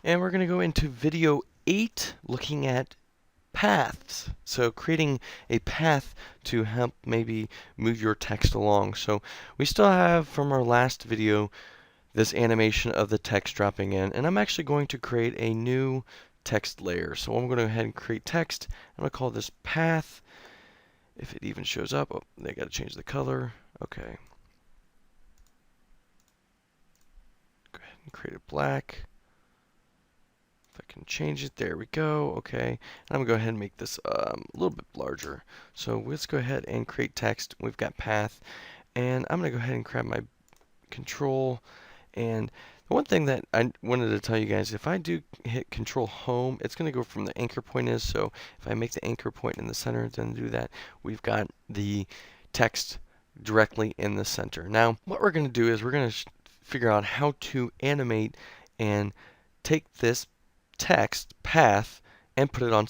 And we're going to go into video 8 looking at paths. So creating a path to help maybe move your text along. So we still have from our last video this animation of the text dropping in, and I'm actually going to create a new text layer. So I'm going to go ahead and create text. I'm going to call this path. If it even shows up, oh, they got to change the color. Okay. Go ahead and create it black. If I can change it, there we go. Okay, and I'm gonna go ahead and make this a little bit larger. So let's go ahead and create text. We've got path, and I'm gonna go ahead and grab my control. And the one thing that I wanted to tell you guys, if I do hit control home, it's gonna go from the anchor point is. So if I make the anchor point in the center, then do that, we've got the text directly in the center. Now, what we're gonna do is we're gonna figure out how to animate and take this text path and put it on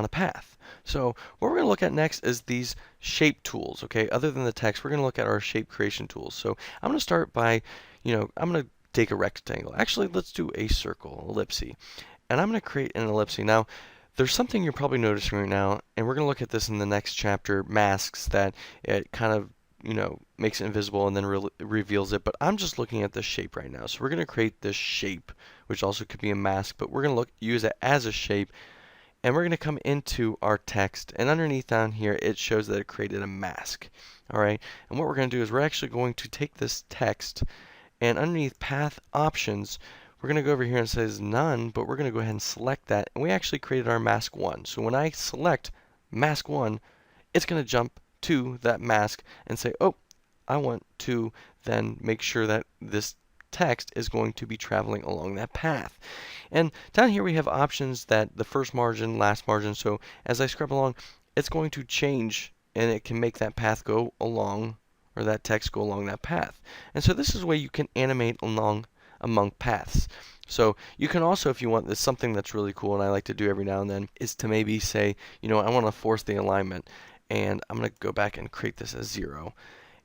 a path. So what we're going to look at next is these shape tools. Okay, other than the text, we're going to look at our shape creation tools. So I'm going to start by, I'm going to take a rectangle. Actually, let's do a circle, ellipse, and I'm going to create an ellipse. Now, there's something you're probably noticing right now, and we're going to look at this in the next chapter, masks, that it kind of makes it invisible and then reveals it. But I'm just looking at the shape right now. So we're going to create this shape, which also could be a mask, but we're going to use it as a shape. And we're going to come into our text, and underneath down here, it shows that it created a mask. All right. And what we're going to do is we're actually going to take this text, and underneath path options, we're going to go over here and it says none, but we're going to go ahead and select that. And we actually created our mask 1. So when I select mask 1, it's going to jump to that mask and say, oh, I want to then make sure that this text is going to be traveling along that path. And down here we have options that the first margin, last margin. So as I scrub along, it's going to change and it can make that path go along, or that text go along that path. And so this is a way you can animate along among paths. So you can also, if you want, this something that's really cool and I like to do every now and then, is to maybe say, I want to force the alignment. And I'm going to go back and create this as 0.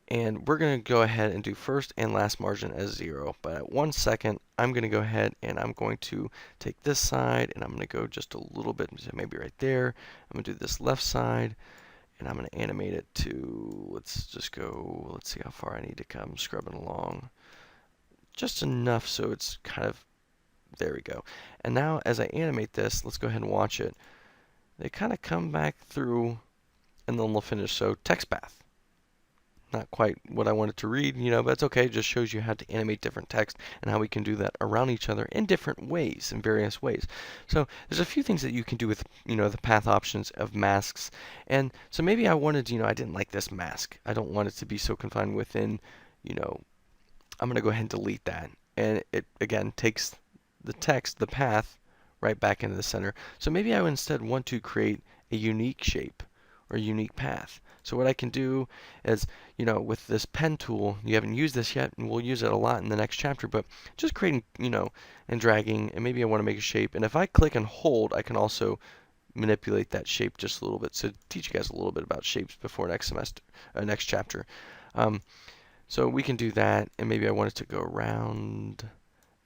And we're going to go ahead and do first and last margin as 0. But at 1 second, I'm going to go ahead and I'm going to take this side and I'm going to go just a little bit, maybe right there. I'm going to do this left side and I'm going to animate it to, let's see how far I need to come scrubbing along. Just enough so it's kind of, there we go. And now as I animate this, let's go ahead and watch it. They kind of come back through and then we'll finish. So text path. Not quite what I wanted to read, but it's okay. It just shows you how to animate different text and how we can do that around each other in different ways, in various ways. So there's a few things that you can do with, the path options of masks. And so maybe I wanted, I didn't like this mask. I don't want it to be so confined within, I'm going to go ahead and delete that. And it, again, takes the text, the path, right back into the center. So maybe I would instead want to create a unique shape or unique path. So what I can do is, with this pen tool, you haven't used this yet, and we'll use it a lot in the next chapter, but just creating, and dragging, and maybe I want to make a shape. And if I click and hold, I can also manipulate that shape just a little bit. So teach you guys a little bit about shapes before next semester, next chapter. So we can do that, and maybe I want it to go around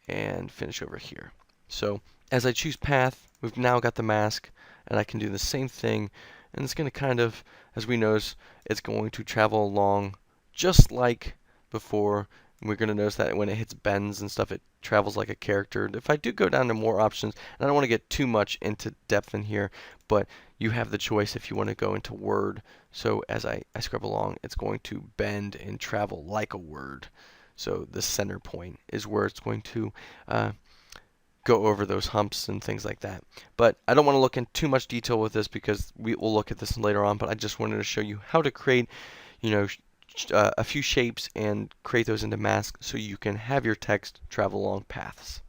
and finish over here. So as I choose path, we've now got the mask, and I can do the same thing. And it's going to kind of, as we notice, it's going to travel along just like before. And we're going to notice that when it hits bends and stuff, it travels like a character. If I do go down to more options, and I don't want to get too much into depth in here, but you have the choice if you want to go into word. So as I scrub along, it's going to bend and travel like a word. So the center point is where it's going to go over those humps and things like that. But I don't want to look in too much detail with this because we will look at this later on, but I just wanted to show you how to create, a few shapes and create those into masks so you can have your text travel along paths.